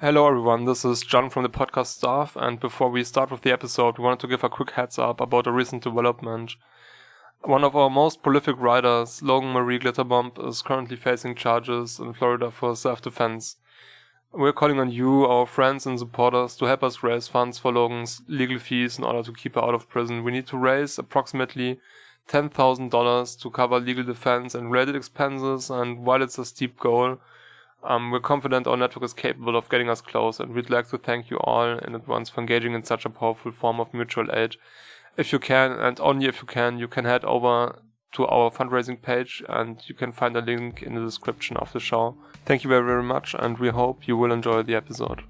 Hello everyone, this is John from the podcast staff, and before we start with the episode, we wanted to give a quick heads up about a recent development. One of our most prolific writers, Logan Marie Glitterbomb, is currently facing charges in Florida for self-defense. We're calling on you, our friends and supporters, to help us raise funds for Logan's legal fees in order to keep her out of prison. We need to raise approximately $10,000 to cover legal defense and related expenses, and while it's a steep goal, we're confident our network is capable of getting us close, and we'd like to thank you all in advance for engaging in such a powerful form of mutual aid. If you can, and only if you can head over to our fundraising page, and you can find a link in the description of the show. Thank you very, very much, and we hope you will enjoy the episode.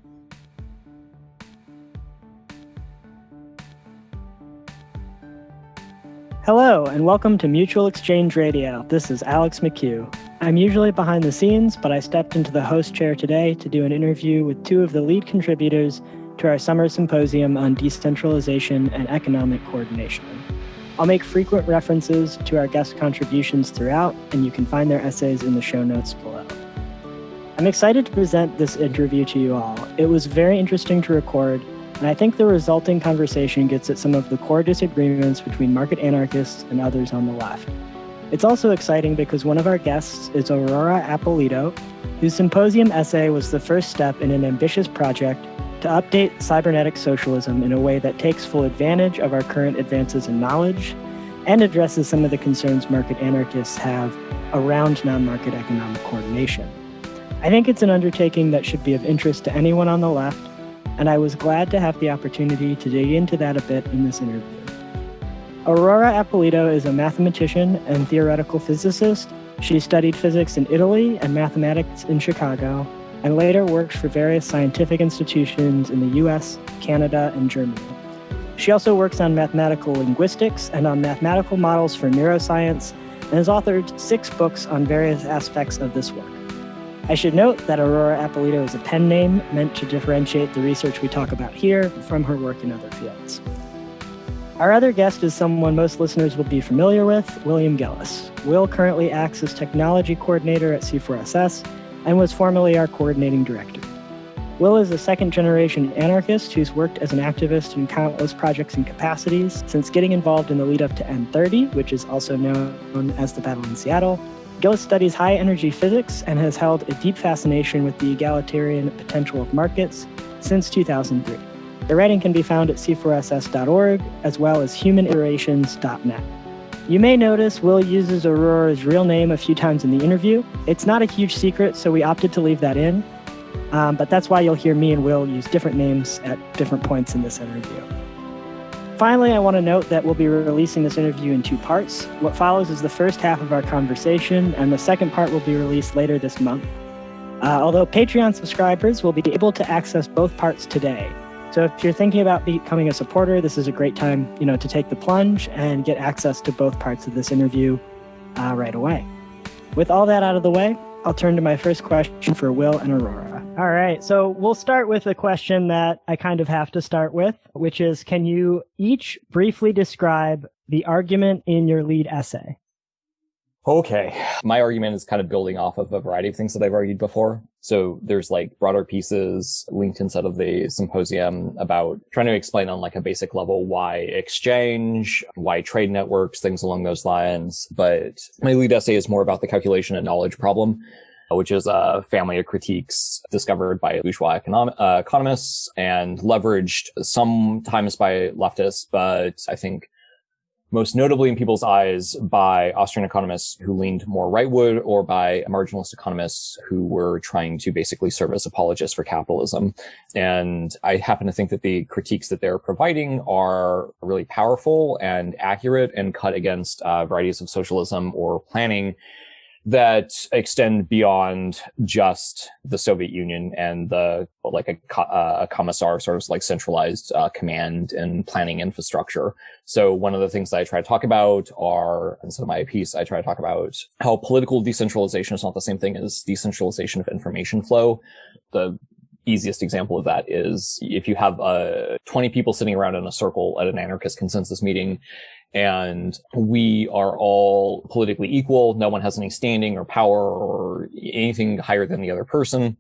Hello, and welcome to Mutual Exchange Radio. This is Alex McHugh. I'm usually behind the scenes, but I stepped into the host chair today to do an interview with two of the lead contributors to our summer symposium on decentralization and economic coordination. I'll make frequent references to our guest contributions throughout, and you can find their essays in the show notes below. I'm excited to present this interview to you all. It was very interesting to record, and I think the resulting conversation gets at some of the core disagreements between market anarchists and others on the left. It's also exciting because one of our guests is Aurora Apolito, whose symposium essay was the first step in an ambitious project to update cybernetic socialism in a way that takes full advantage of our current advances in knowledge and addresses some of the concerns market anarchists have around non-market economic coordination. I think it's an undertaking that should be of interest to anyone on the left, and I was glad to have the opportunity to dig into that a bit in this interview. Aurora Apolito is a mathematician and theoretical physicist. She studied physics in Italy and mathematics in Chicago, and later worked for various scientific institutions in the US, Canada, and Germany. She also works on mathematical linguistics and on mathematical models for neuroscience, and has authored 6 books on various aspects of this work. I should note that Aurora Apolito is a pen name meant to differentiate the research we talk about here from her work in other fields. Our other guest is someone most listeners will be familiar with, William Gillis. Will currently acts as technology coordinator at C4SS and was formerly our coordinating director. Will is a second-generation anarchist who's worked as an activist in countless projects and capacities since getting involved in the lead-up to N30, which is also known as the Battle in Seattle. Gillis studies high-energy physics and has held a deep fascination with the egalitarian potential of markets since 2003. The writing can be found at c4ss.org, as well as humaniterations.net. You may notice Will uses Aurora's real name a few times in the interview. It's not a huge secret, so we opted to leave that in, but that's why you'll hear me and Will use different names at different points in this interview. Finally, I want to note that we'll be releasing this interview in 2 parts. What follows is the first half of our conversation, and the second part will be released later this month. Although Patreon subscribers will be able to access both parts today. So if you're thinking about becoming a supporter, this is a great time, to take the plunge and get access to both parts of this interview right away. With all that out of the way, I'll turn to my first question for Will and Aurora. All right, so we'll start with a question that I kind of have to start with, which is, can you each briefly describe the argument in your lead essay? Okay. My argument is kind of building off of a variety of things that I've argued before. So there's broader pieces linked inside of the symposium about trying to explain on a basic level why exchange, why trade networks, things along those lines. But my lead essay is more about the calculation and knowledge problem, which is a family of critiques discovered by bourgeois economists and leveraged sometimes by leftists, but I think most notably in people's eyes by Austrian economists who leaned more rightward, or by marginalist economists who were trying to basically serve as apologists for capitalism. And I happen to think that the critiques that they're providing are really powerful and accurate and cut against varieties of socialism or planning that extend beyond just the Soviet Union and the a commissar sort of centralized command and planning infrastructure. So one of the things that I try to talk about are, instead of my piece, I try to talk about how political decentralization is not the same thing as decentralization of information flow. The easiest example of that is if you have 20 people sitting around in a circle at an anarchist consensus meeting, and we are all politically equal. No one has any standing or power or anything higher than the other person.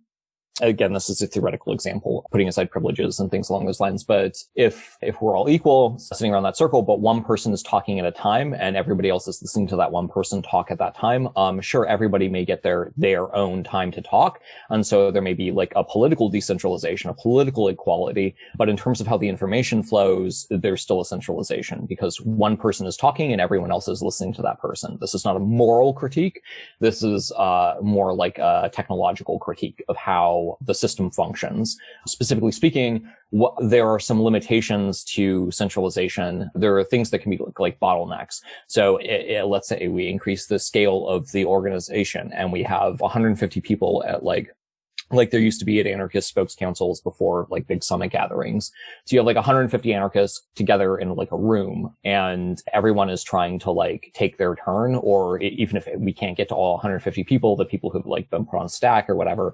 again, this is a theoretical example, putting aside privileges and things along those lines. But if we're all equal, sitting around that circle, but one person is talking at a time and everybody else is listening to that one person talk at that time, sure, everybody may get their own time to talk. And so there may be like a political decentralization, a political equality. But in terms of how the information flows, there's still a centralization because one person is talking and everyone else is listening to that person. This is not a moral critique. This is more like a technological critique of how the system functions. Specifically speaking, there are some limitations to centralization. There are things that can be like bottlenecks. So let's say we increase the scale of the organization and we have 150 people at like there used to be at anarchist spokes councils before like big summit gatherings. So you have like 150 anarchists together in like a room and everyone is trying to like take their turn, or even if we can't get to all 150 people, the people who've like been put on stack or whatever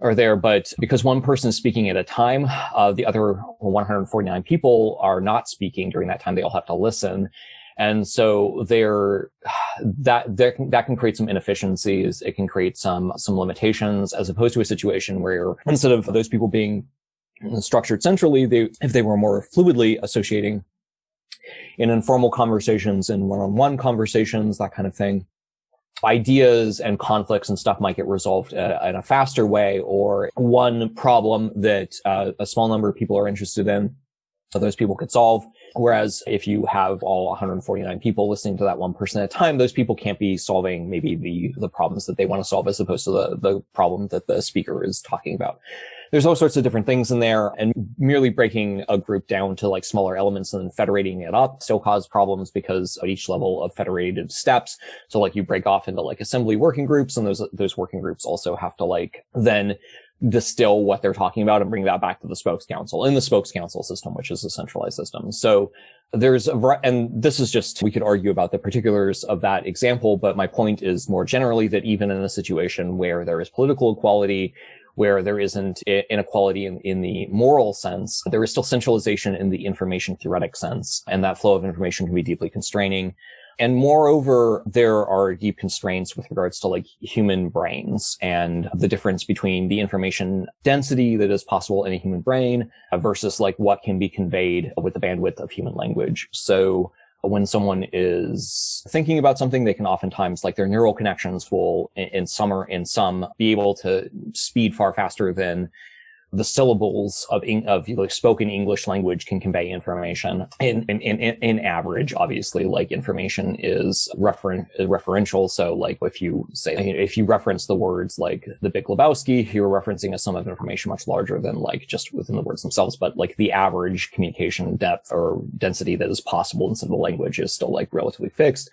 are there. But because one person is speaking at a time, the other 149 people are not speaking during that time. They all have to listen. And so that can create some inefficiencies. It can create some limitations, as opposed to a situation where instead of those people being structured centrally, if they were more fluidly associating in informal conversations and one-on-one conversations, that kind of thing, ideas and conflicts and stuff might get resolved in a faster way, or one problem that a small number of people are interested in, so those people could solve. Whereas if you have all 149 people listening to that one person at a time, those people can't be solving maybe the problems that they want to solve as opposed to the problem that the speaker is talking about. There's all sorts of different things in there, and merely breaking a group down to like smaller elements and then federating it up still cause problems because at each level of federated steps. So like you break off into like assembly working groups, and those working groups also have to like then distill what they're talking about and bring that back to the spokes council in the spokes council system, which is a centralized system. So and this is just, we could argue about the particulars of that example, but my point is more generally that even in a situation where there is political equality, where there isn't inequality in the moral sense, there is still centralization in the information theoretic sense, and that flow of information can be deeply constraining. And moreover, there are deep constraints with regards to like human brains and the difference between the information density that is possible in a human brain versus like what can be conveyed with the bandwidth of human language. So when someone is thinking about something, they can oftentimes, like their neural connections will in some be able to speed far faster than the syllables of like spoken English language can convey information. In average, obviously, like information is referential. So like if you reference the words like the Big Lebowski, you're referencing a sum of information much larger than like just within the words themselves. But like the average communication depth or density that is possible in some of the language is still like relatively fixed.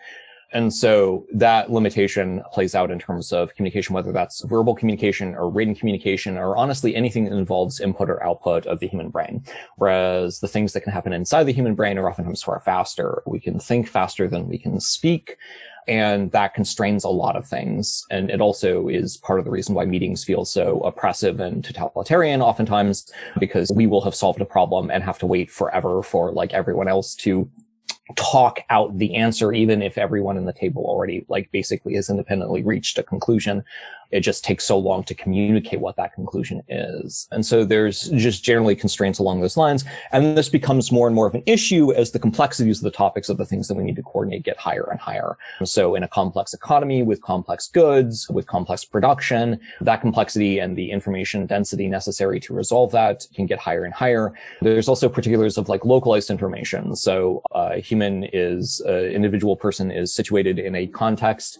And so that limitation plays out in terms of communication, whether that's verbal communication or written communication, or honestly anything that involves input or output of the human brain. Whereas the things that can happen inside the human brain are oftentimes far faster. We can think faster than we can speak. And that constrains a lot of things. And it also is part of the reason why meetings feel so oppressive and totalitarian oftentimes, because we will have solved a problem and have to wait forever for like everyone else to talk out the answer, even if everyone in the table already like basically has independently reached a conclusion. It just takes so long to communicate what that conclusion is. And so there's just generally constraints along those lines. And this becomes more and more of an issue as the complexities of the topics of the things that we need to coordinate get higher and higher. So in a complex economy with complex goods, with complex production, that complexity and the information density necessary to resolve that can get higher and higher. There's also particulars of like localized information. So individual person is situated in a context,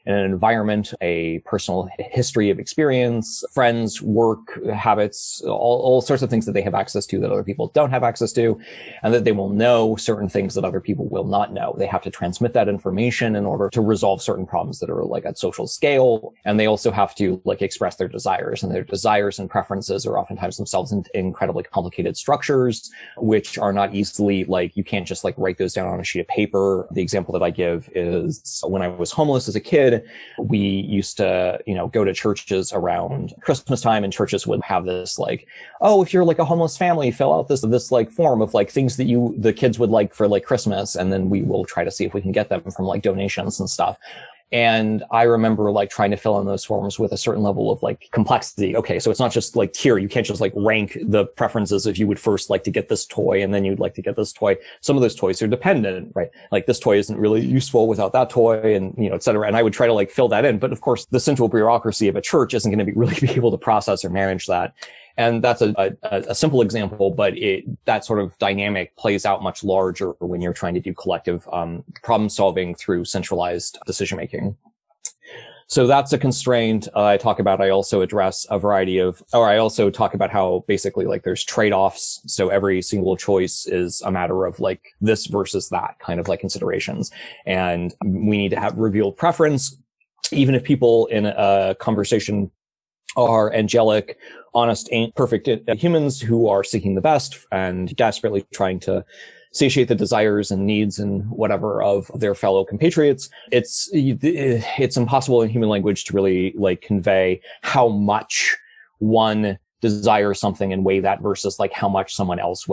in an environment, a personal history of experience, friends, work, habits, all sorts of things that they have access to that other people don't have access to, and that they will know certain things that other people will not know. They have to transmit that information in order to resolve certain problems that are like at social scale. And they also have to like express their desires, and their desires and preferences are oftentimes themselves in incredibly complicated structures, which are not easily like, you can't just like write those down on a sheet of paper. The example that I give is when I was homeless as a kid, we used to, go to churches around Christmas time, and churches would have this like, oh, if you're like a homeless family, fill out this like form of like things that the kids would like for like Christmas. And then we will try to see if we can get them from like donations and stuff. And I remember like trying to fill in those forms with a certain level of like complexity. Okay, so it's not just like tier. You can't just like rank the preferences if you would first like to get this toy and then you'd like to get this toy. Some of those toys are dependent, right? Like this toy isn't really useful without that toy and, et cetera. And I would try to like fill that in. But of course, the central bureaucracy of a church isn't going to really be able to process or manage that. And that's a simple example, but that sort of dynamic plays out much larger when you're trying to do collective problem solving through centralized decision making. So that's a constraint I talk about. I also address a variety of, or I also talk about how basically like there's trade-offs. So every single choice is a matter of like this versus that kind of like considerations. And we need to have revealed preference, even if people in a conversation are angelic, honest, perfect humans who are seeking the best and desperately trying to satiate the desires and needs and whatever of their fellow compatriots. It's impossible in human language to really like convey how much one desires something and weigh that versus like how much someone else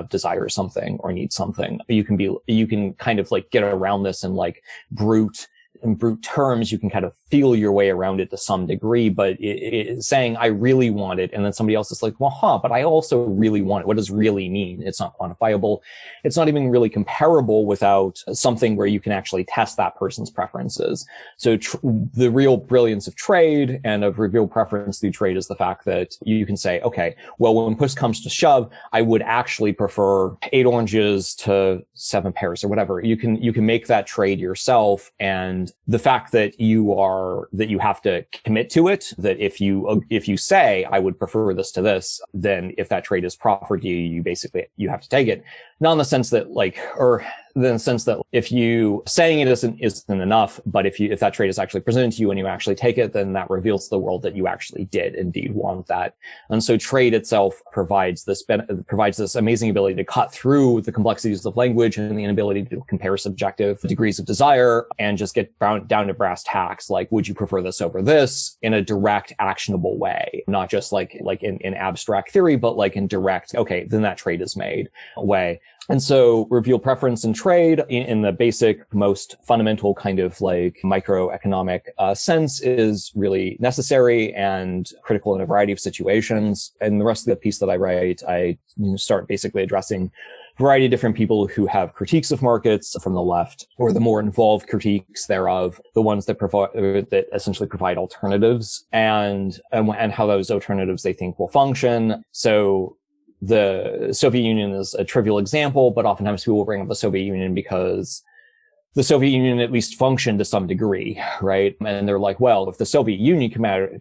desires something or needs something. You can kind of like get around this in like brute terms. You can kind of feel your way around it to some degree, but saying I really want it, and then somebody else is like, well, but I also really want it. What does really mean? It's not quantifiable. It's not even really comparable without something where you can actually test that person's preferences. So the real brilliance of trade and of reveal preference through trade is the fact that you can say, okay, well, when push comes to shove, I would actually prefer 8 oranges to 7 pears or whatever. You can make that trade yourself, and the fact that you have to commit to it, that if you say I would prefer this to this, then if that trade is proffered to you, you have to take it. Not in the sense that in the sense that if you saying it isn't enough, but if that trade is actually presented to you and you actually take it, then that reveals to the world that you actually did indeed want that. And so trade itself provides this amazing ability to cut through the complexities of language and the inability to compare subjective degrees of desire and just get down to brass tacks. Like, would you prefer this over this, in a direct, actionable way, not just like in abstract theory, but like in direct, okay, then that trade is made way. And so reveal preference and trade in the basic, most fundamental kind of like microeconomic sense is really necessary and critical in a variety of situations. And the rest of the piece that I write, I start basically addressing a variety of different people who have critiques of markets from the left, or the more involved critiques thereof, the ones that essentially provide alternatives and how those alternatives they think will function. So the Soviet Union is a trivial example, but oftentimes people will bring up the Soviet Union because the Soviet Union at least functioned to some degree, right? And they're like, well, if the Soviet Union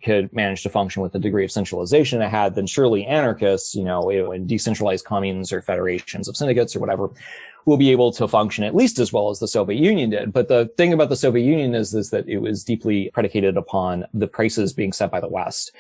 could manage to function with the degree of centralization it had, then surely anarchists, in decentralized communes or federations of syndicates or whatever, will be able to function at least as well as the Soviet Union did. But the thing about the Soviet Union is that it was deeply predicated upon the prices being set by the West.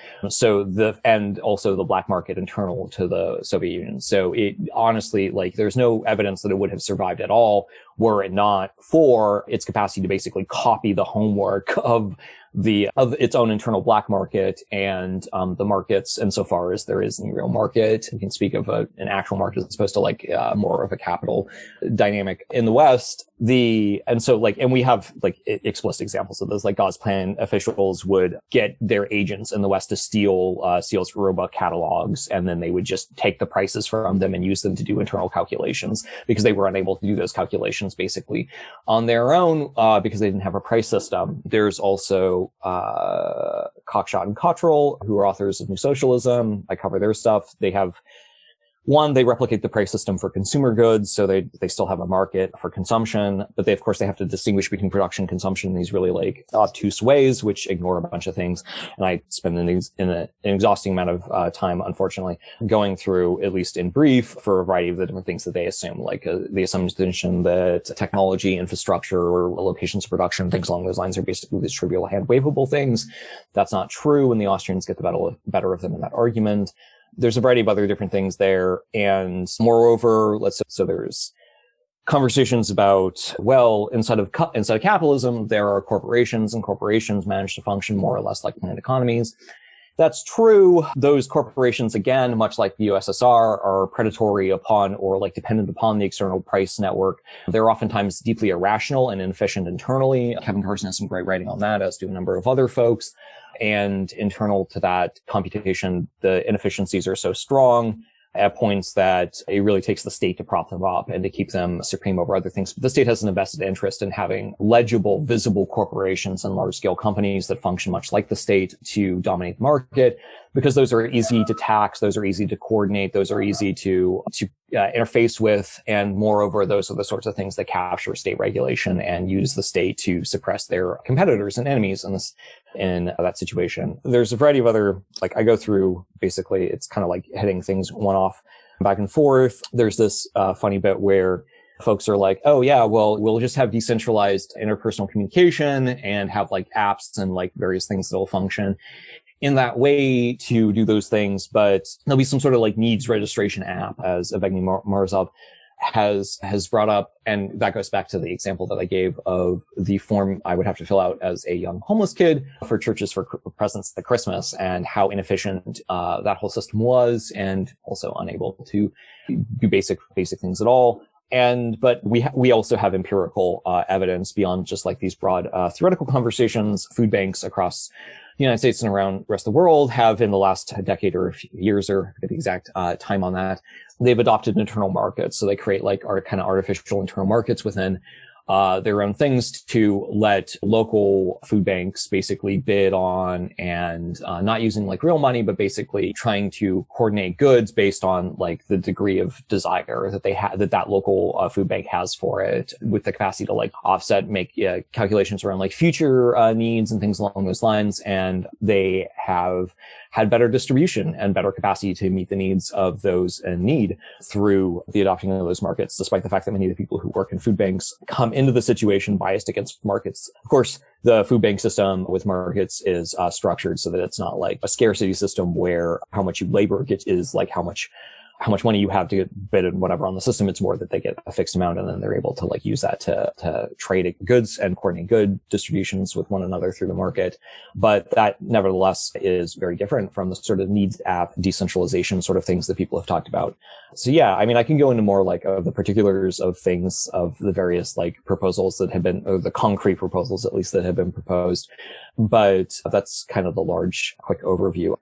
And also the black market internal to the Soviet Union. So it honestly, there's no evidence that it would have survived at all were it not for its capacity to basically copy the homework of its own internal black market and the markets insofar as there is any real market. We can speak of an actual market as opposed to more of a capital dynamic in the West. And we have explicit examples of this, like Gazprom officials would get their agents in the West to steal robot catalogs, and then they would just take the prices from them and use them to do internal calculations because they were unable to do those calculations basically on their own because they didn't have a price system. There's also Cockshott and Cottrell, who are authors of New Socialism. I cover their stuff. They replicate the price system for consumer goods, so they still have a market for consumption, but they have to distinguish between production and consumption in these really obtuse ways, which ignore a bunch of things. And I spend an exhausting amount of time, unfortunately, going through, at least in brief, for a variety of the different things that they assume, the assumption that technology, infrastructure, or locations of production, things along those lines are basically these trivial hand-wavable things. That's not true, and the Austrians get the better of them in that argument. There's a variety of other different things there. And moreover, so there's conversations about, well, inside of capitalism, there are corporations, and corporations manage to function more or less like planned economies. That's true. Those corporations, again, much like the USSR, are predatory upon or like dependent upon the external price network. They're oftentimes deeply irrational and inefficient internally. Kevin Carson has some great writing on that, as do a number of other folks. And internal to that computation, the inefficiencies are so strong at points that it really takes the state to prop them up and to keep them supreme over other things. But the state has an invested interest in having legible, visible corporations and large-scale companies that function much like the state to dominate the market, because those are easy to tax, those are easy to coordinate, those are easy to interface with, and moreover, those are the sorts of things that capture state regulation and use the state to suppress their competitors and enemies in that situation. There's a variety of other, like I go through, basically, it's kind of like hitting things one off back and forth. There's this funny bit where folks are like, oh yeah, well, we'll just have decentralized interpersonal communication and have like apps and like various things that'll function in that way to do those things, but there'll be some sort of like needs registration app, as Evgeny Morozov has brought up. And that goes back to the example that I gave of the form I would have to fill out as a young homeless kid for churches for presents at Christmas, and how inefficient that whole system was, and also unable to do basic things at all. But we also have empirical evidence beyond just like these broad theoretical conversations. Food banks across the United States and around the rest of the world have, in the last decade or a few years, or the exact time on that, they've adopted internal markets. So they create like kind of artificial internal markets within their own things to let local food banks basically bid on, and not using like real money, but basically trying to coordinate goods based on like the degree of desire that they have, that local food bank has for it, with the capacity to like offset, make calculations around like future needs and things along those lines. And they have had better distribution and better capacity to meet the needs of those in need through the adopting of those markets, despite the fact that many of the people who work in food banks come into the situation biased against markets. Of course, the food bank system with markets is structured so that it's not like a scarcity system where how much you labor gets is like how much money you have to get bid and whatever on the system. It's more that they get a fixed amount, and then they're able to like use that to trade goods and coordinate good distributions with one another through the market. But that nevertheless is very different from the sort of needs app decentralization sort of things that people have talked about. So yeah, I mean, I can go into more like of the particulars of things, of the various like proposals that have been, or the concrete proposals at least that have been proposed. But that's kind of the large quick overview.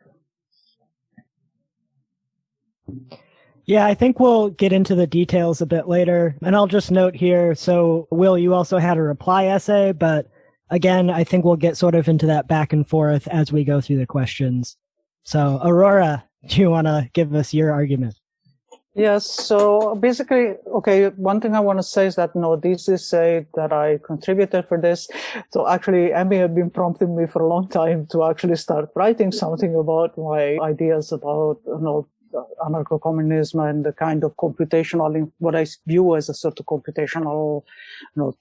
Yeah, I think we'll get into the details a bit later. And I'll just note here, so Will, you also had a reply essay, but again, I think we'll get sort of into that back and forth as we go through the questions. So Aurora, do you want to give us your argument? Yes, so basically, okay, one thing I want to say is that, no, this is that I contributed for this. So actually, Emmy had been prompting me for a long time to actually start writing something about my ideas about, anarcho-communism and the kind of computational, what I view as a sort of computational,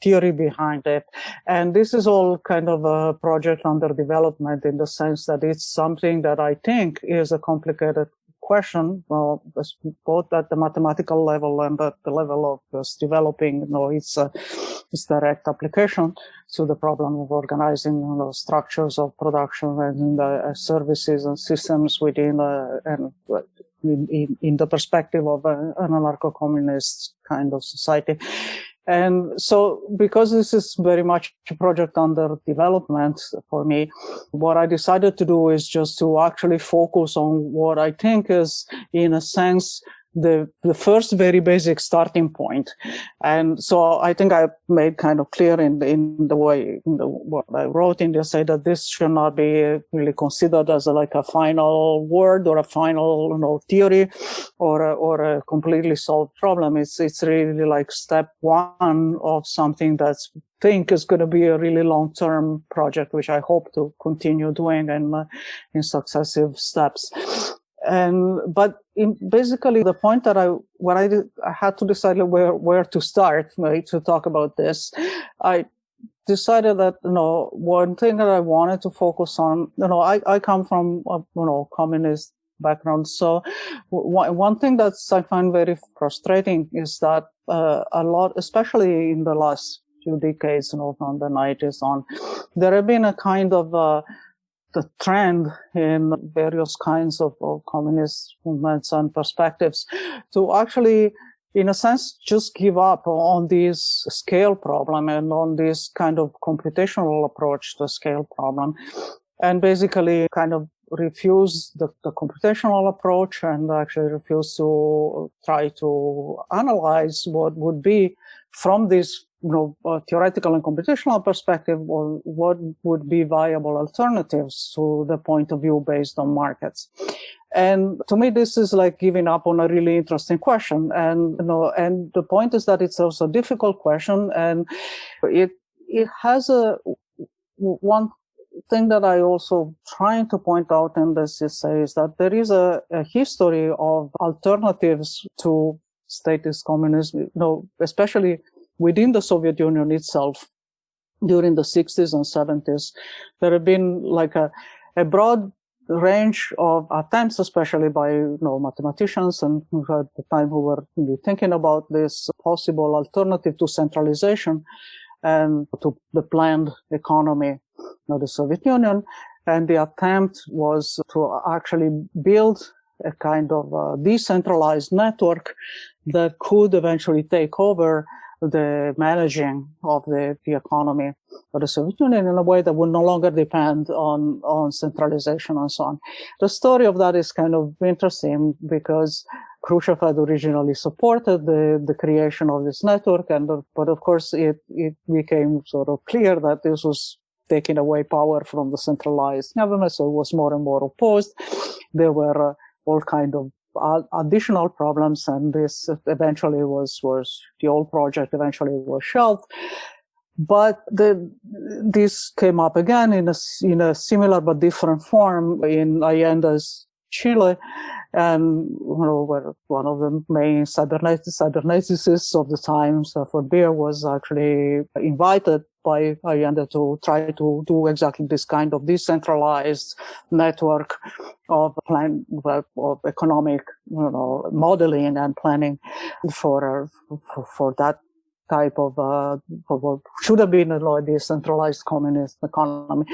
theory behind it. And this is all kind of a project under development, in the sense that it's something that I think is a complicated question, both at the mathematical level and at the level of just developing, its direct application to the problem of organizing, structures of production and services and systems within and in the perspective of an anarcho-communist kind of society. And so, because this is very much a project under development for me, what I decided to do is just to actually focus on what I think is, in a sense, the first very basic starting point. And so I think I made kind of clear in the way, what I wrote in the essay, that this should not be really considered as like a final word or a final, theory or a completely solved problem. It's really like step one of something that's think is going to be a really long-term project, which I hope to continue doing in successive steps. But basically the point that I had to decide where to start, right, to talk about this, I decided that, one thing that I wanted to focus on, I come from a, communist background. So one thing that I find very frustrating is that, a lot, especially in the last few decades, from the 90s on, there have been a kind of, the trend in various kinds of communist movements and perspectives to actually, in a sense, just give up on this scale problem and on this kind of computational approach to scale problem, and basically kind of refuse the computational approach and actually refuse to try to analyze what would be from this theoretical and computational perspective, or what would be viable alternatives to the point of view based on markets. And to me, this is like giving up on a really interesting question. And, and the point is that it's also a difficult question, and it has one thing that I also trying to point out in this essay is that there is a history of alternatives to statist communism, especially within the Soviet Union itself. During the 60s and 70s, there have been like a broad range of attempts, especially by mathematicians and at the time who were really thinking about this possible alternative to centralization and to the planned economy of the Soviet Union. And the attempt was to actually build a kind of decentralized network that could eventually take over the managing of the economy of the Soviet Union in a way that would no longer depend on centralization and so on. The story of that is kind of interesting because Khrushchev had originally supported the creation of this network, but of course it became sort of clear that this was taking away power from the centralized government, so it was more and more opposed. There were all kind of additional problems, and this eventually was the old project eventually was shelved. But this came up again in a similar but different form in Allende's Chile, and where one of the main cyberneticists of the time, Stafford Beer, was actually invited by Allende to try to do exactly this kind of decentralized network of economic, modeling and planning for that type of what should have been a decentralized communist economy.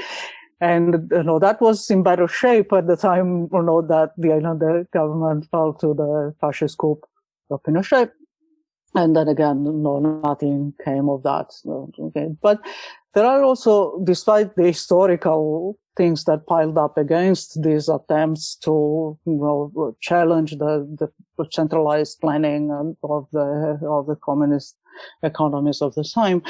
And that was in better shape at the time. That the government fell to the fascist coup of Pinochet. And then again, nothing came of that. Okay. But there are also, despite the historical things that piled up against these attempts to, challenge the centralized planning of the communist economies of the time,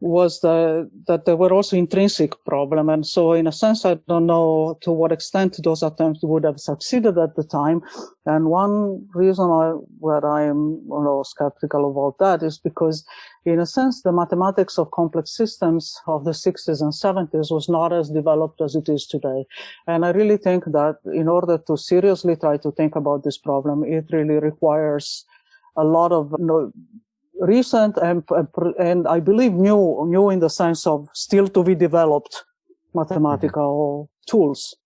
was that there were also intrinsic problems. And so in a sense, I don't know to what extent those attempts would have succeeded at the time. And one reason where I am skeptical about that is because, in a sense, the mathematics of complex systems of the 60s and 70s was not as developed as it is today. And I really think that in order to seriously try to think about this problem, it really requires a lot of recent and I believe new in the sense of still to be developed mathematical tools.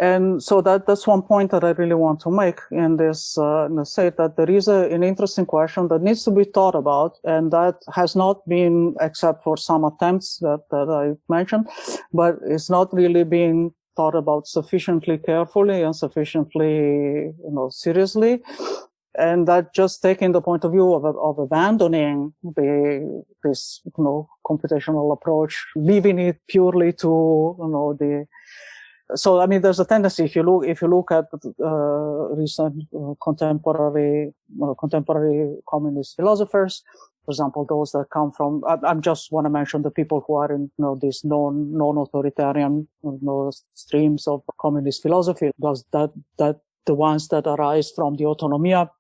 And so that's one point that I really want to make in this say that there is an interesting question that needs to be thought about, and that has not been, except for some attempts that I mentioned, but it's not really being thought about sufficiently carefully and sufficiently seriously. And that just taking the point of view of abandoning this computational approach, leaving it purely to So I mean, there's a tendency if you look at recent contemporary communist philosophers, for example, those that come from. I just want to mention the people who are in these non-authoritarian streams of communist philosophy. Those that the ones that arise from the autonomia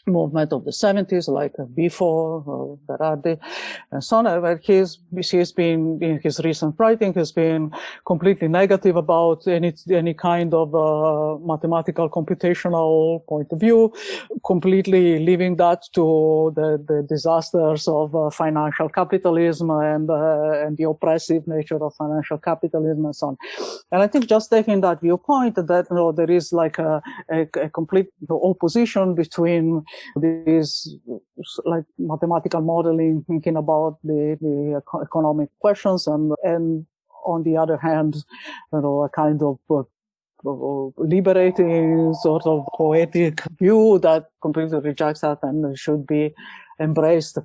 movement of the 70s, like Bifo, Berardi, and so on, where he's been, in his recent writing, has been completely negative about any kind of mathematical computational point of view, completely leaving that to the disasters of financial capitalism and the oppressive nature of financial capitalism and so on. And I think just taking that viewpoint, that there is like a complete opposition between these like mathematical modeling, thinking about the economic questions and on the other hand, a kind of liberating sort of poetic view that completely rejects that and should be embraced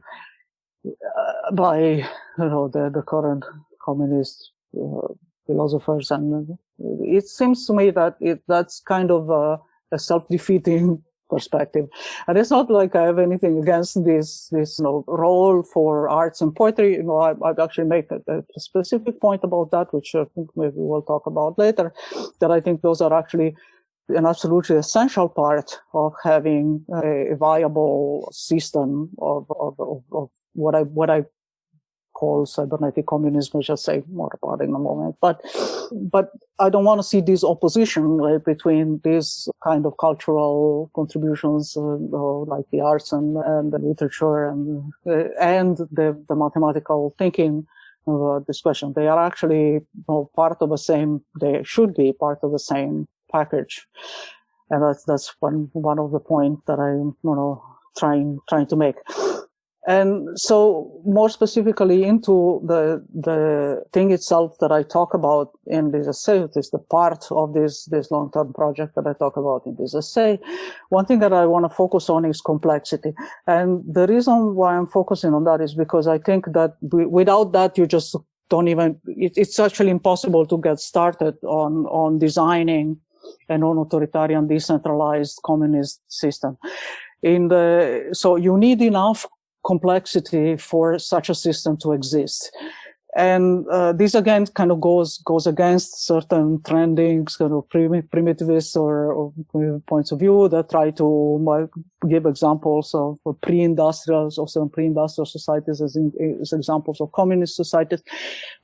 by the current communist philosophers. And it seems to me that that's kind of a self-defeating perspective. And it's not like I have anything against this role for arts and poetry. I've actually made a specific point about that, which I think maybe we'll talk about later, that I think those are actually an absolutely essential part of having a viable system of what I call cybernetic communism, which I'll say more about in a moment. But I don't want to see this opposition between these kind of cultural contributions, like the arts and the literature and the mathematical thinking discussion. They are actually part of the same. They should be part of the same package, and that's one of the points that I'm trying to make. And so more specifically into the thing itself that I talk about in this essay, it is the part of this long-term project that I talk about in this essay. One thing that I want to focus on is complexity. And the reason why I'm focusing on that is because I think that without that, you just don't even, it's actually impossible to get started on designing a non-authoritarian, decentralized communist system. So you need enough complexity for such a system to exist. And this again kind of goes against certain trending kind of primitivist or points of view that try to give examples of pre-industrial societies as examples of communist societies.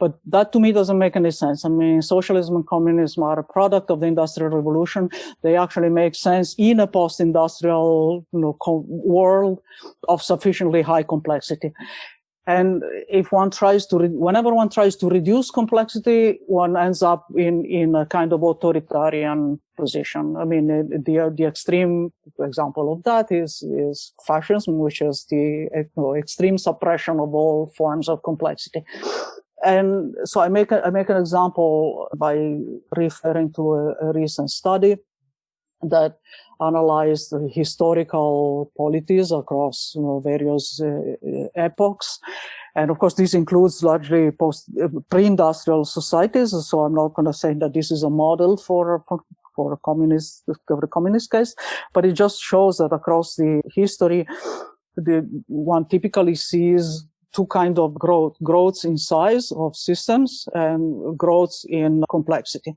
But that to me doesn't make any sense. I mean, socialism and communism are a product of the Industrial Revolution. They actually make sense in a post-industrial world of sufficiently high complexity. And if whenever one tries to reduce complexity, one ends up in a kind of authoritarian position. I mean, the extreme example of that is fascism, which is the extreme suppression of all forms of complexity. And so I make an example by referring to a recent study that analyzed the historical polities across various epochs. And of course, this includes largely pre-industrial societies. So I'm not going to say that this is a model for a communist case, but it just shows that across the history, one typically sees two kinds of growths in size of systems and growths in complexity.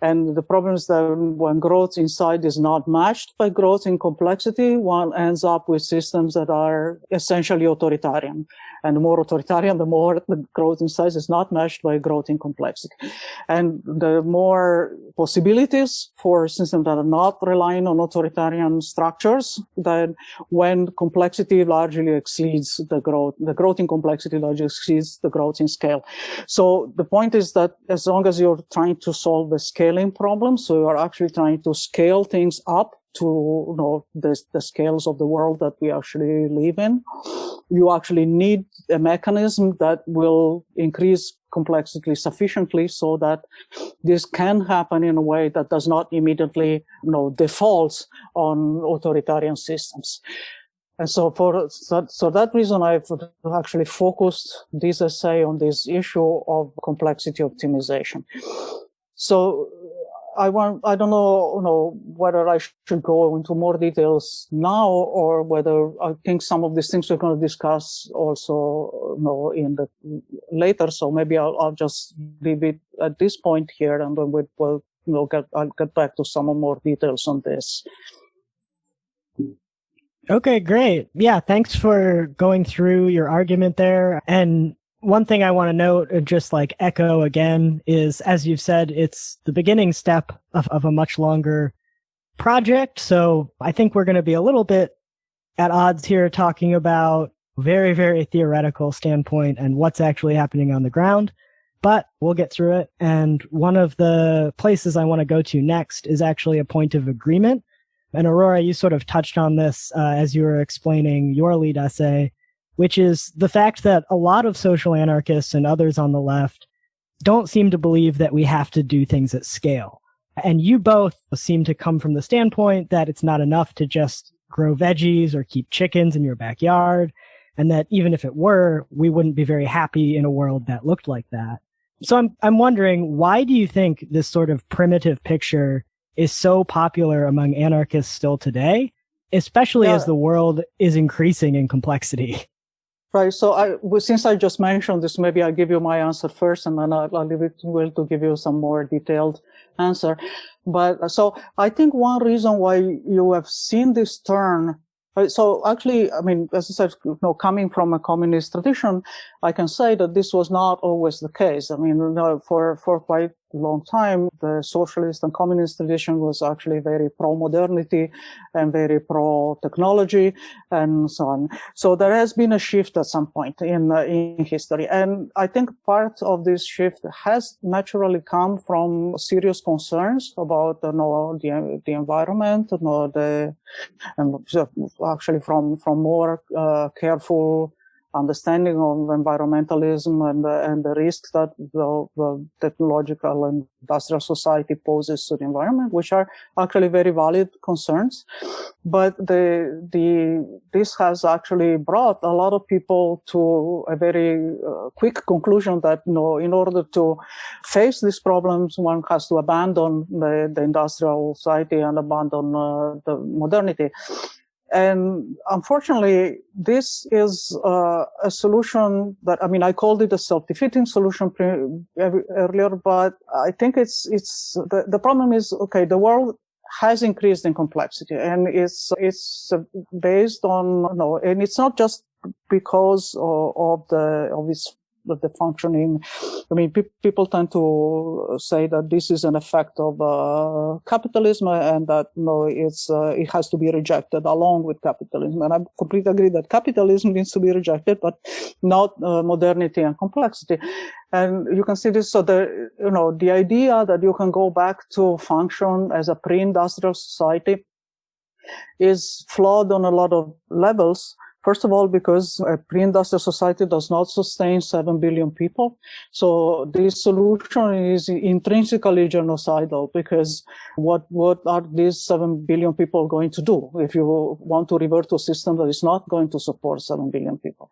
And the problem is that when growth inside is not matched by growth in complexity, one ends up with systems that are essentially authoritarian. And the more authoritarian, the more the growth in size is not matched by growth in complexity. And the more possibilities for systems that are not relying on authoritarian structures, then when complexity largely exceeds the growth in complexity largely exceeds the growth in scale. So the point is that as long as you're trying to solve the scaling problem, so you're actually trying to scale things up to the scales of the world that we actually live in, you actually need a mechanism that will increase complexity sufficiently so that this can happen in a way that does not immediately default on authoritarian systems. And so for that reason, I've actually focused this essay on this issue of complexity optimization. So I don't know whether I should go into more details now or whether I think some of these things we're going to discuss also in the later. So maybe I'll just leave it at this point here, and then I'll get back to some more details on this. Okay, great. Yeah, thanks for going through your argument there. And one thing I want to note, just like echo again, is, as you've said, it's the beginning step of a much longer project. So I think we're going to be a little bit at odds here talking about very, very theoretical standpoint and what's actually happening on the ground. But we'll get through it. And one of the places I want to go to next is actually a point of agreement. And Aurora, you sort of touched on this as you were explaining your lead essay, which is the fact that a lot of social anarchists and others on the left don't seem to believe that we have to do things at scale. And you both seem to come from the standpoint that it's not enough to just grow veggies or keep chickens in your backyard, and that even if it were, we wouldn't be very happy in a world that looked like that. So I'm wondering, why do you think this sort of primitive picture is so popular among anarchists still today, especially as the world is increasing in complexity? Right. So since I just mentioned this, maybe I'll give you my answer first, and then I'll leave it to Will to give you some more detailed answer. But so I think one reason why you have seen this turn. So actually, I mean, as I said, coming from a communist tradition, I can say that this was not always the case. I mean, for quite a long time, the socialist and communist tradition was actually very pro-modernity and very pro-technology and so on. So there has been a shift at some point in history. And I think part of this shift has naturally come from serious concerns about the environment, and actually from more careful understanding of environmentalism and the risks that the technological and industrial society poses to the environment, which are actually very valid concerns. But this has actually brought a lot of people to a very quick conclusion that in order to face these problems, one has to abandon the industrial society and abandon the modernity. And unfortunately, this is a solution that, I mean, I called it a self-defeating solution earlier, but I think the problem is, okay, the world has increased in complexity, and it's based on, and it's not just because of the functioning. I mean, people tend to say that this is an effect of capitalism, and that it has to be rejected along with capitalism. And I completely agree that capitalism needs to be rejected, but not modernity and complexity. And you can see this. So the idea that you can go back to function as a pre-industrial society is flawed on a lot of levels. First of all, because a pre-industrial society does not sustain 7 billion people. So this solution is intrinsically genocidal, because what are these 7 billion people going to do if you want to revert to a system that is not going to support 7 billion people?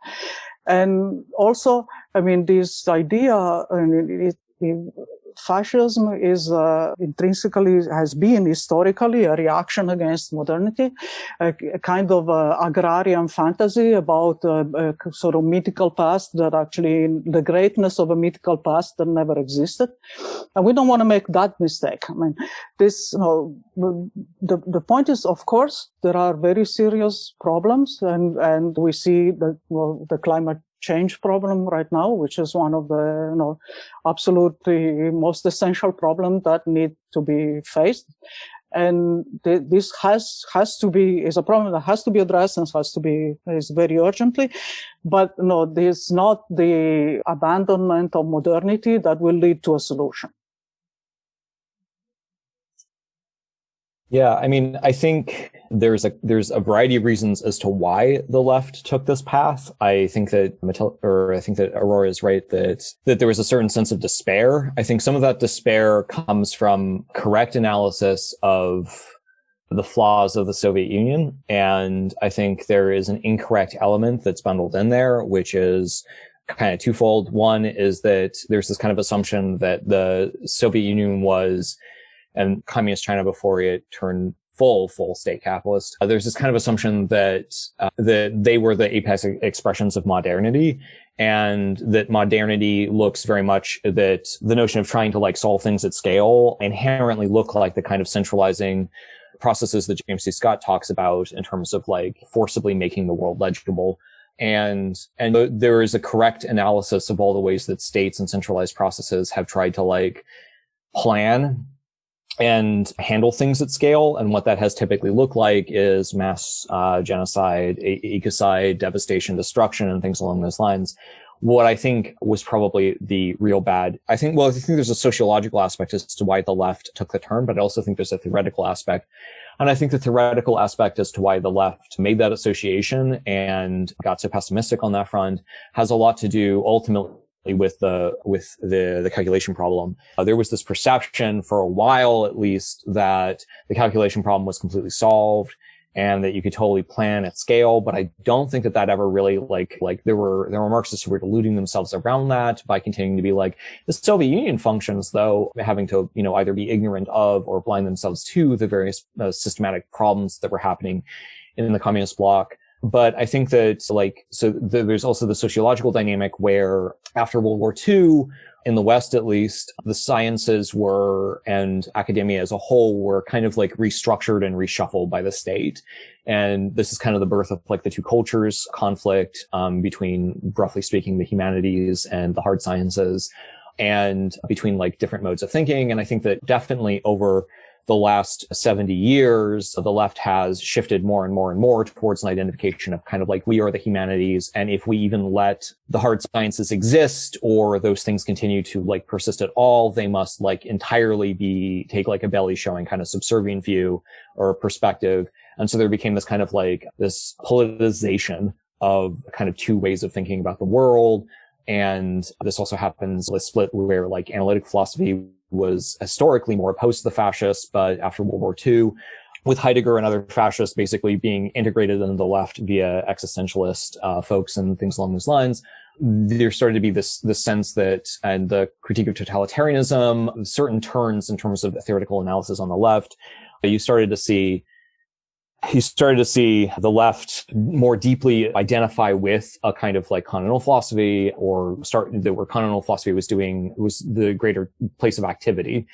And also, I mean, this idea, fascism is intrinsically, has been historically a reaction against modernity, a kind of agrarian fantasy about a sort of mythical past that actually, the greatness of a mythical past that never existed. And we don't want to make that mistake. I mean, the point is, of course, there are very serious problems, and we see the climate change problem right now, which is one of the absolutely most essential problems that need to be faced. And this has to be, is a problem that has to be addressed and is very urgently. But this is not the abandonment of modernity that will lead to a solution. Yeah, I mean, I think there's a variety of reasons as to why the left took this path. I think that Aurora is right that there was a certain sense of despair. I think some of that despair comes from correct analysis of the flaws of the Soviet Union, and I think there is an incorrect element that's bundled in there, which is kind of twofold. One is that there's this kind of assumption that the Soviet Union was, and communist China before it turned full state capitalist. There's this kind of assumption that they were the apex expressions of modernity, and that modernity looks very much that the notion of trying to solve things at scale inherently look like the kind of centralizing processes that James C. Scott talks about in terms of forcibly making the world legible. And there is a correct analysis of all the ways that states and centralized processes have tried to plan and handle things at scale. And what that has typically looked like is mass genocide, ecocide, devastation, destruction, and things along those lines. What I think was probably the real bad, I think there's a sociological aspect as to why the left took the turn, but I also think there's a theoretical aspect. And I think the theoretical aspect as to why the left made that association and got so pessimistic on that front has a lot to do ultimately with the calculation problem. There was this perception for a while, at least, that the calculation problem was completely solved and that you could totally plan at scale. But I don't think that ever really like there were Marxists who were deluding themselves around that by continuing to be like, the Soviet Union functions, though, having to, either be ignorant of or blind themselves to the various systematic problems that were happening in the communist bloc. But I think that there's also the sociological dynamic where after World War II, in the West at least, the sciences were, and academia as a whole, were kind of like restructured and reshuffled by the state. And this is kind of the birth of like the two cultures conflict between, roughly speaking, the humanities and the hard sciences, and between like different modes of thinking. And I think that definitely over the last 70 years, the left has shifted more and more and more towards an identification of kind of like, we are the humanities. And if we even let the hard sciences exist, or those things continue to like persist at all, they must like entirely take like a belly showing kind of subservient view or perspective. And so there became this kind of like this politicization of kind of two ways of thinking about the world. And this also happens with split where like analytic philosophy was historically more opposed to the fascists, but after World War II, with Heidegger and other fascists basically being integrated into the left via existentialist folks and things along those lines, there started to be this sense that, and the critique of totalitarianism, certain turns in terms of theoretical analysis on the left, you started to see the left more deeply identify with a kind of like continental philosophy, or where continental philosophy was the greater place of activity,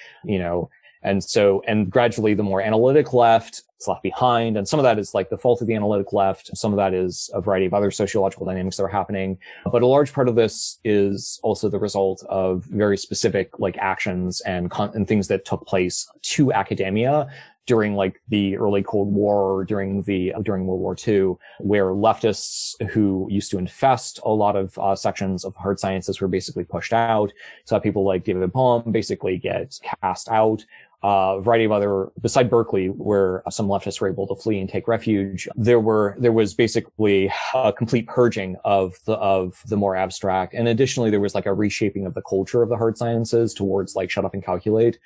and gradually the more analytic left is left behind. And some of that is like the fault of the analytic left. Some of that is a variety of other sociological dynamics that are happening. But a large part of this is also the result of very specific like actions and things that took place to academia during like the early Cold War, or during World War II, where leftists who used to infest a lot of sections of hard sciences were basically pushed out. So people like David Bohm basically get cast out. A variety of other, beside Berkeley, where some leftists were able to flee and take refuge, there was basically a complete purging of the more abstract. And additionally, there was like a reshaping of the culture of the hard sciences towards like shut up and calculate,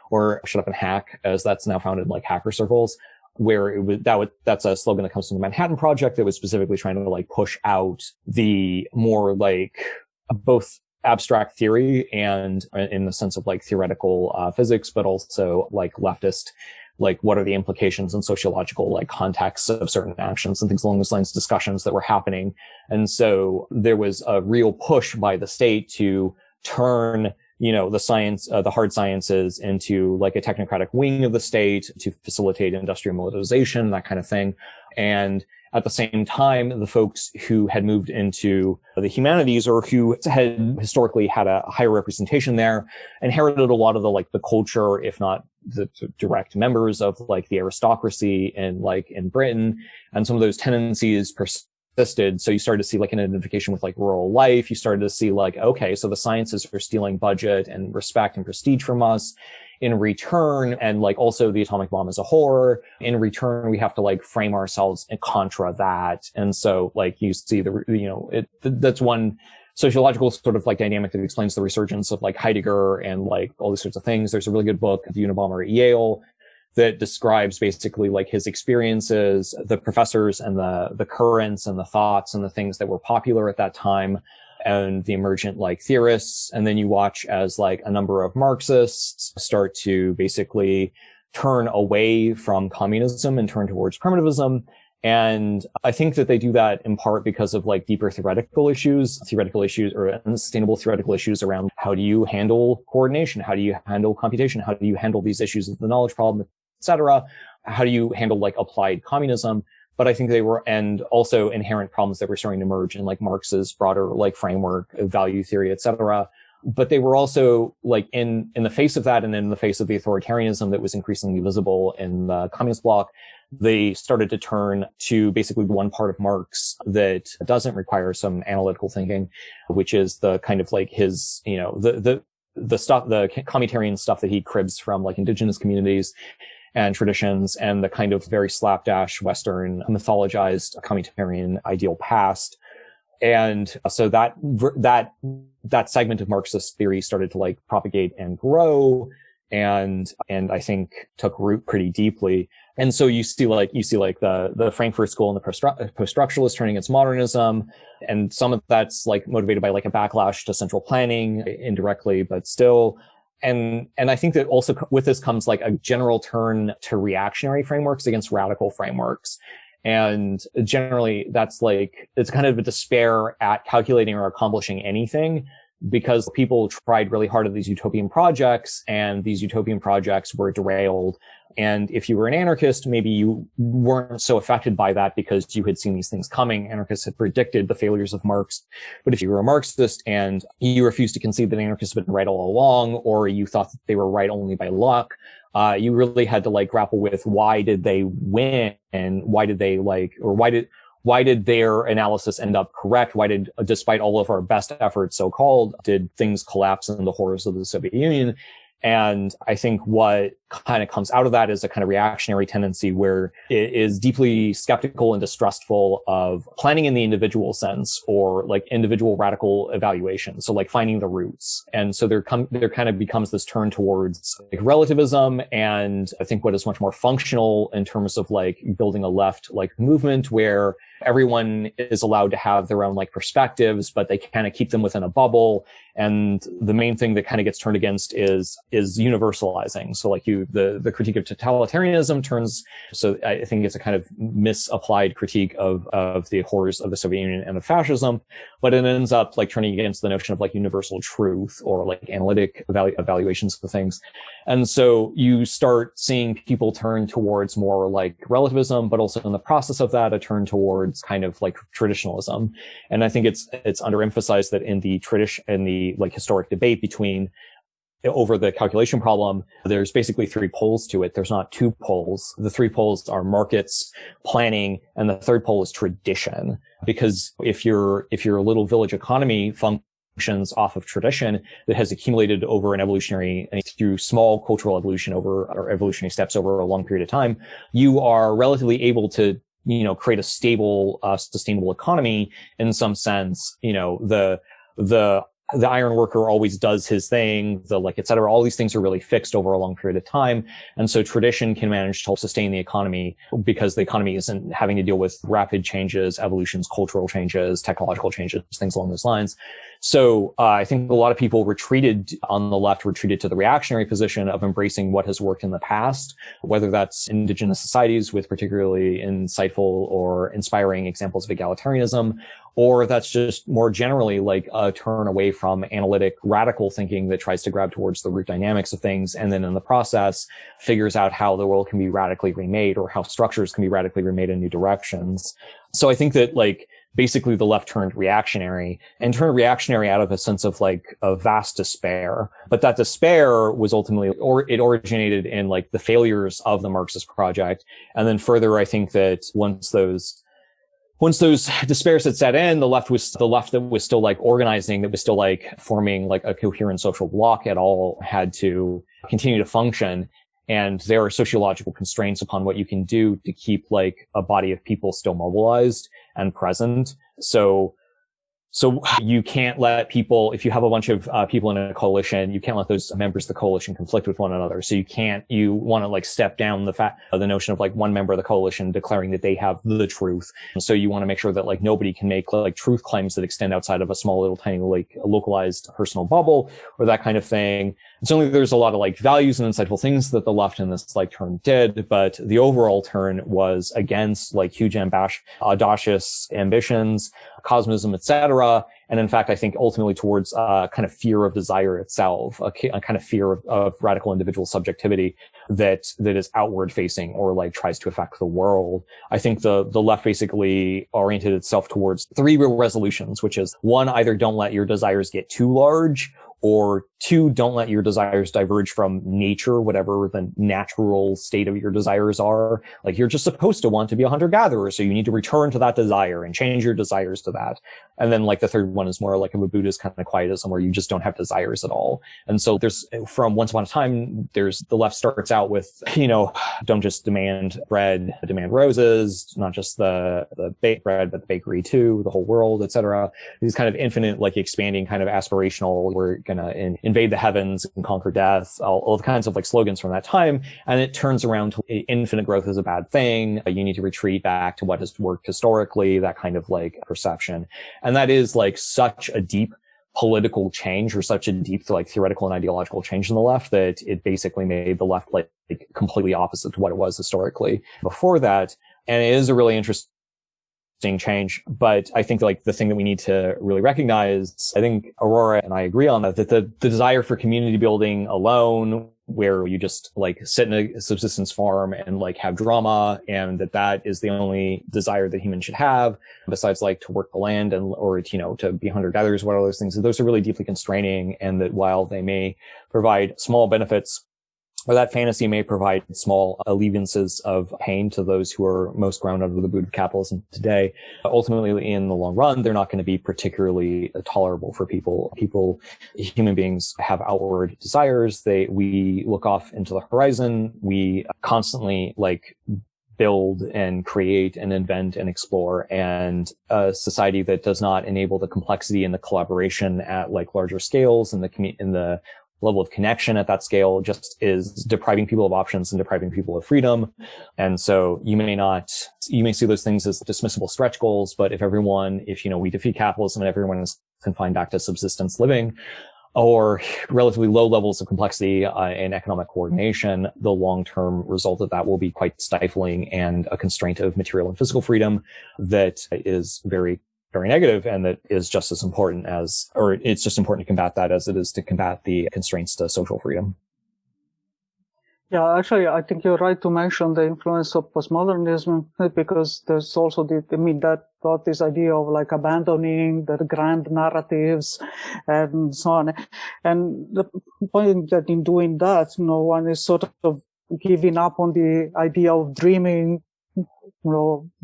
or shut up and hack, as that's now found in like hacker circles, where that's a slogan that comes from the Manhattan Project that was specifically trying to like push out the more like both abstract theory and in the sense of like theoretical physics, but also like leftist, like what are the implications and sociological like contexts of certain actions and things along those lines, discussions that were happening. And so there was a real push by the state to turn the hard sciences into like a technocratic wing of the state to facilitate industrial militarization, that kind of thing. And at the same time, the folks who had moved into the humanities, or who had historically had a higher representation there, inherited a lot of the culture, if not the direct members of like the aristocracy in Britain, and some of those tendencies persisted. So you started to see like an identification with like rural life. You started to see like, okay, so the sciences are stealing budget and respect and prestige from us in return. And like also the atomic bomb is a horror. In return, we have to like frame ourselves and contra that. And so like you see that's one sociological sort of like dynamic that explains the resurgence of like Heidegger and like all these sorts of things. There's a really good book, The Unabomber at Yale, that describes basically like his experiences, the professors and the currents and the thoughts and the things that were popular at that time, and the emergent like theorists. And then you watch as like a number of Marxists start to basically turn away from communism and turn towards primitivism. And I think that they do that in part because of like deeper theoretical issues or unsustainable theoretical issues around how do you handle coordination? How do you handle computation? How do you handle these issues of the knowledge problem, etc.? How do you handle like applied communism? But I think they were, and also inherent problems that were starting to emerge in like Marx's broader like framework of value theory, etc. But they were also like in the face of that, and in the face of the authoritarianism that was increasingly visible in the communist bloc, they started to turn to basically one part of Marx that doesn't require some analytical thinking, which is the kind of like his, the stuff, the communitarian stuff that he cribs from like indigenous communities and traditions, and the kind of very slapdash Western mythologized communitarian ideal past. And so that segment of Marxist theory started to like propagate and grow, and I think took root pretty deeply. And so you see like the Frankfurt School and the post-structuralists turning against modernism, and some of that's like motivated by like a backlash to central planning indirectly, but still. And I think that also with this comes like a general turn to reactionary frameworks against radical frameworks. And generally that's like, it's kind of a despair at calculating or accomplishing anything, because people tried really hard at these utopian projects, and these utopian projects were derailed. And if you were an anarchist, maybe you weren't so affected by that because you had seen these things coming. Anarchists had predicted the failures of Marx. But if you were a Marxist and you refused to concede that anarchists had been right all along, or you thought that they were right only by luck, you really had to like grapple with why did they win, and why did their analysis end up correct? Why did, despite all of our best efforts, so-called, did things collapse in the horrors of the Soviet Union? And I think what kind of comes out of that is a kind of reactionary tendency where it is deeply skeptical and distrustful of planning in the individual sense, or like individual radical evaluation. So like finding the roots. And so there kind of becomes this turn towards like relativism, and I think what is much more functional in terms of like building a left like movement where everyone is allowed to have their own like perspectives, but they kind of keep them within a bubble. And the main thing that kind of gets turned against is universalizing. So like the critique of totalitarianism turns, so I think it's a kind of misapplied critique of the horrors of the Soviet Union and of fascism, but it ends up like turning against the notion of like universal truth or like analytic evaluations of things. And so you start seeing people turn towards more like relativism, but also in the process of that, a turn towards kind of like traditionalism. And I think it's underemphasized that in the like historic debate over the calculation problem, there's basically three poles to it. There's not two poles. The three poles are markets, planning, and the third pole is tradition. Because if your little village economy functions off of tradition that has accumulated over an evolutionary, through small cultural evolution or evolutionary steps over a long period of time, you are relatively able to, create a stable, sustainable economy in some sense. The iron worker always does his thing, et cetera. All these things are really fixed over a long period of time. And so tradition can manage to sustain the economy because the economy isn't having to deal with rapid changes, evolutions, cultural changes, technological changes, things along those lines. So I think a lot of people on the left retreated to the reactionary position of embracing what has worked in the past, whether that's indigenous societies with particularly insightful or inspiring examples of egalitarianism, or that's just more generally like a turn away from analytic radical thinking that tries to grab towards the root dynamics of things, and then in the process figures out how the world can be radically remade or how structures can be radically remade in new directions. So I think that basically the left turned reactionary out of a sense of a vast despair. But that despair was ultimately, it originated in the failures of the Marxist project. And then further, I think that once those despairs had set in, the left that was still organizing, that was still forming a coherent social bloc at all, had to continue to function. And there are sociological constraints upon what you can do to keep a body of people still mobilized and present. So you can't let people, if you have a bunch of people in a coalition, you can't let those members of the coalition conflict with one another. So you want to step down the notion of one member of the coalition declaring that they have the truth. And so you want to make sure that nobody can make truth claims that extend outside of a small little tiny localized personal bubble or that kind of thing. And certainly there's a lot of values and insightful things that the left in this turn did, but the overall turn was against huge audacious ambitions, cosmism, etc. And in fact, I think ultimately towards kind of fear of desire itself, a kind of fear of radical individual subjectivity that is outward facing or tries to affect the world. I think the left basically oriented itself towards three real resolutions, which is one, either don't let your desires get too large, or 2, don't let your desires diverge from nature, whatever the natural state of your desires are. Like, you're just supposed to want to be a hunter-gatherer, so you need to return to that desire and change your desires to that. And then, like, the third one is more like of a Buddhist kind of quietism, where you just don't have desires at all. And so there's, from Once Upon a Time, there's, the left starts out with, don't just demand bread, demand roses, not just the baked bread, but the bakery too, the whole world, etc. These kind of infinite, like, expanding kind of aspirational, we're gonna invade the heavens and conquer death, all the kinds of like slogans from that time. And it turns around to infinite growth is a bad thing. You need to retreat back to what has worked historically, that kind of like perception. And that is like such a deep political change, or such a deep like theoretical and ideological change in the left, that it basically made the left like completely opposite to what it was historically before that. And it is a really interesting change. But I think like the thing that we need to really recognize, I think Aurora and I agree on that the desire for community building alone, where you just like sit in a subsistence farm and like have drama, and that is the only desire that humans should have, besides like to work the land and, or, to be hunter-gatherers, what are those things? Those are really deeply constraining, and that while they may provide small benefits, or that fantasy may provide small alleviances of pain to those who are most ground under the boot of capitalism today, ultimately, in the long run, they're not going to be particularly tolerable for people. Human beings have outward desires. We look off into the horizon. We constantly like build and create and invent and explore, and a society that does not enable the complexity and the collaboration at like larger scales and the level of connection at that scale just is depriving people of options and depriving people of freedom. And so you may see those things as dismissible stretch goals, but if we defeat capitalism and everyone is confined back to subsistence living or relatively low levels of complexity and economic coordination, the long-term result of that will be quite stifling and a constraint of material and physical freedom that is very, very negative, and that is just as important it's just important to combat that as it is to combat the constraints to social freedom. Yeah, actually, I think you're right to mention the influence of postmodernism, because there's also that got this idea of like abandoning the grand narratives and so on. And the point that in doing that, one is sort of giving up on the idea of dreaming,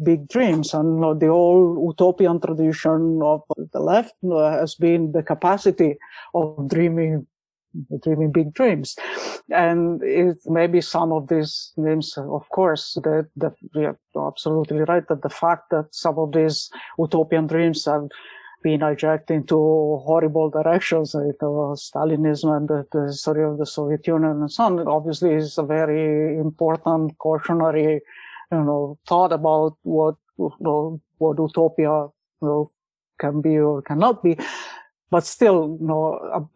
big dreams. And the whole utopian tradition of the left has been the capacity of dreaming big dreams. And it maybe some of these dreams, of course, that you're absolutely right, that the fact that some of these utopian dreams have been hijacked into horrible directions, like Stalinism and the history of the Soviet Union and so on, obviously is a very important cautionary thought about what utopia can be or cannot be. But still,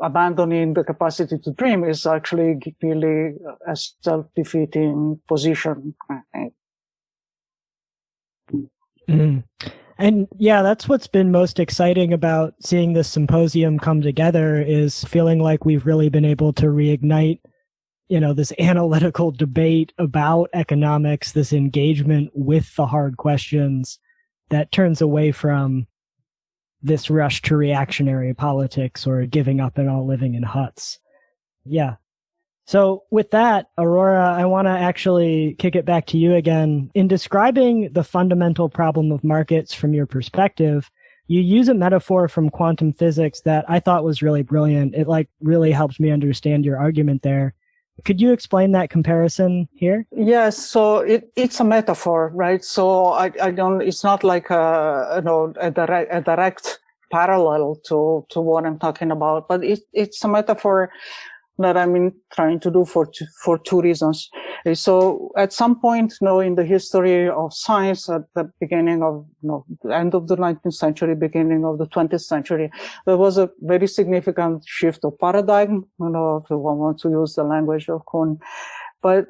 abandoning the capacity to dream is actually really a self-defeating position. Mm. And yeah, that's what's been most exciting about seeing this symposium come together, is feeling like we've really been able to reignite this analytical debate about economics, this engagement with the hard questions that turns away from this rush to reactionary politics or giving up and all living in huts. Yeah. So with that, Aurora, I want to actually kick it back to you again. In describing the fundamental problem of markets from your perspective, you use a metaphor from quantum physics that I thought was really brilliant. It really helped me understand your argument there. Could you explain that comparison here? Yes, so it's a metaphor, right? So it's not like a direct parallel to what I'm talking about, but it's a metaphor that I'm trying to do for two reasons. So at some point, in the history of science, at the beginning of, the end of the 19th century, beginning of the 20th century, there was a very significant shift of paradigm, if you want to use the language of Kuhn, but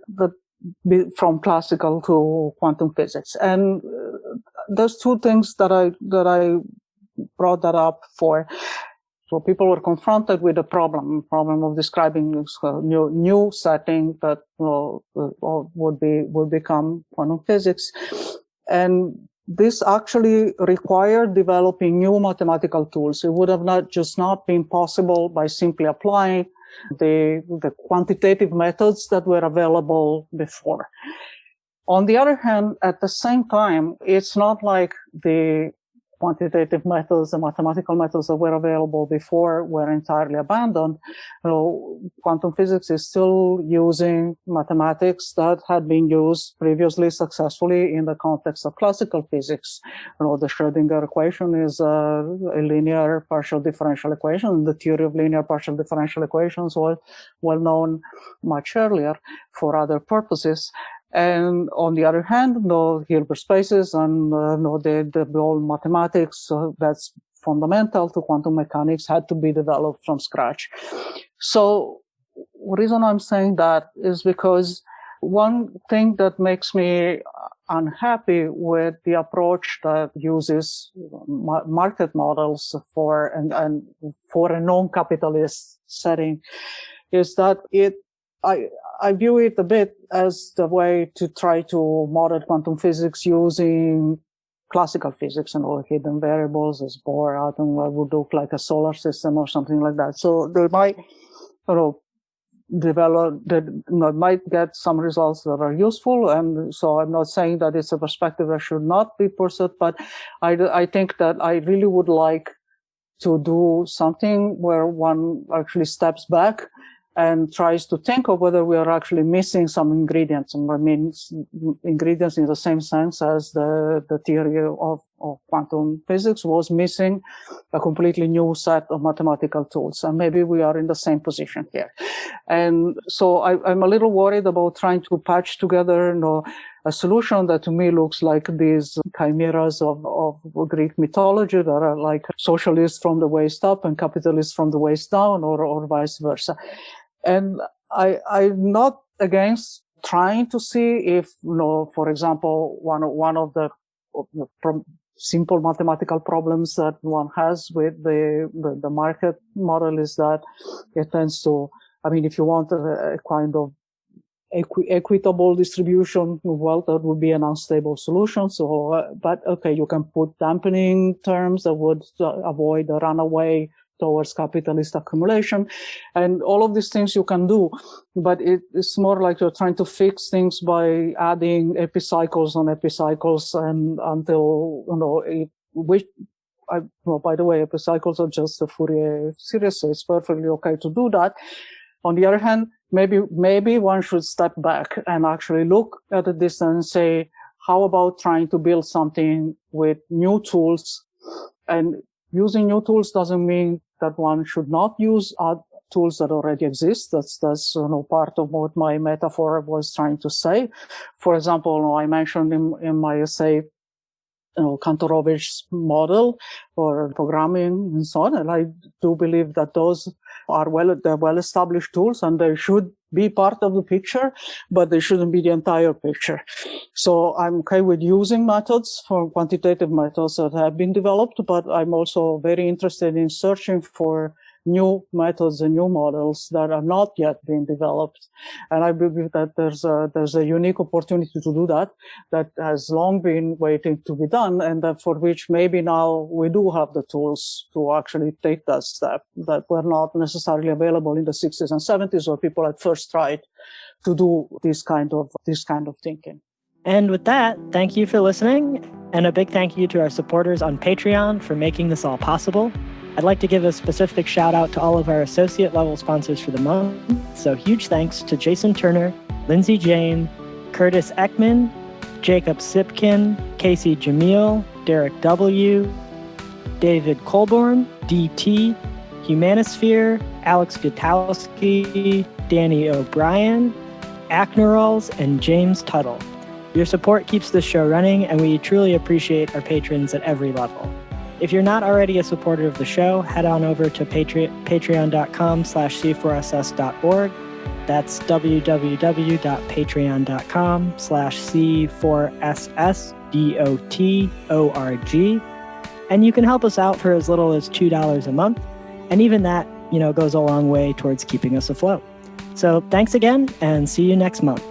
from classical to quantum physics. And there's two things that I brought that up for. So people were confronted with the problem of describing this new setting that would become quantum physics. And this actually required developing new mathematical tools. It would have not been possible by simply applying the quantitative methods that were available before. On the other hand, at the same time, it's not like the quantitative methods, the mathematical methods that were available before were entirely abandoned. Quantum physics is still using mathematics that had been used previously successfully in the context of classical physics. The Schrödinger equation is a linear partial differential equation. The theory of linear partial differential equations was well known much earlier for other purposes. And on the other hand, Hilbert spaces and the whole mathematics that's fundamental to quantum mechanics had to be developed from scratch. So the reason I'm saying that is because one thing that makes me unhappy with the approach that uses market models for a non-capitalist setting is that I view it a bit as the way to try to model quantum physics using classical physics and all hidden variables as Bohr atom would look like a solar system or something like that. So they might, might get some results that are useful. And so I'm not saying that it's a perspective that should not be pursued, but I think that I really would like to do something where one actually steps back and tries to think of whether we are actually missing some ingredients. And I mean, ingredients in the same sense as the theory of quantum physics was missing a completely new set of mathematical tools. And maybe we are in the same position here. And so I'm a little worried about trying to patch together, a solution that to me looks like these chimeras of Greek mythology that are like socialists from the waist up and capitalists from the waist down, or vice versa. And I'm not against trying to see if, for example, one of the simple mathematical problems that one has with the market model is that it tends to, if you want a kind of equitable distribution of wealth, that would be an unstable solution. So, but okay, you can put dampening terms that would avoid the runaway towards capitalist accumulation, and all of these things you can do, but it's more like you're trying to fix things by adding epicycles on epicycles, and until by the way, epicycles are just a Fourier series, so it's perfectly okay to do that. On the other hand, maybe one should step back and actually look at this and say, how about trying to build something with new tools? And using new tools doesn't mean that one should not use tools that already exist. That's part of what my metaphor was trying to say. For example, I mentioned in my essay, Kantorovich's model for programming and so on. And I do believe that those are well-established tools, and they should be part of the picture, but they shouldn't be the entire picture. So I'm okay with using methods, for quantitative methods that have been developed, but I'm also very interested in searching for new methods and new models that are not yet being developed. And I believe that there's a unique opportunity to do that has long been waiting to be done, and that for which maybe now we do have the tools to actually take that step that were not necessarily available in the 60s and 70s, where people had first tried to do this kind of thinking. And with that, thank you for listening, and a big thank you to our supporters on Patreon for making this all possible. I'd like to give a specific shout out to all of our associate level sponsors for the month. So huge thanks to Jason Turner, Lindsay Jane, Curtis Ekman, Jacob Sipkin, Casey Jamil, Derek W., David Colborn, DT, Humanisphere, Alex Gutowski, Danny O'Brien, Acknerals, and James Tuttle. Your support keeps this show running, and we truly appreciate our patrons at every level. If you're not already a supporter of the show, head on over to patreon.com/c4ss.org. That's www.patreon.com/c4ssdotORG. And you can help us out for as little as $2 a month. And even that, goes a long way towards keeping us afloat. So thanks again, and see you next month.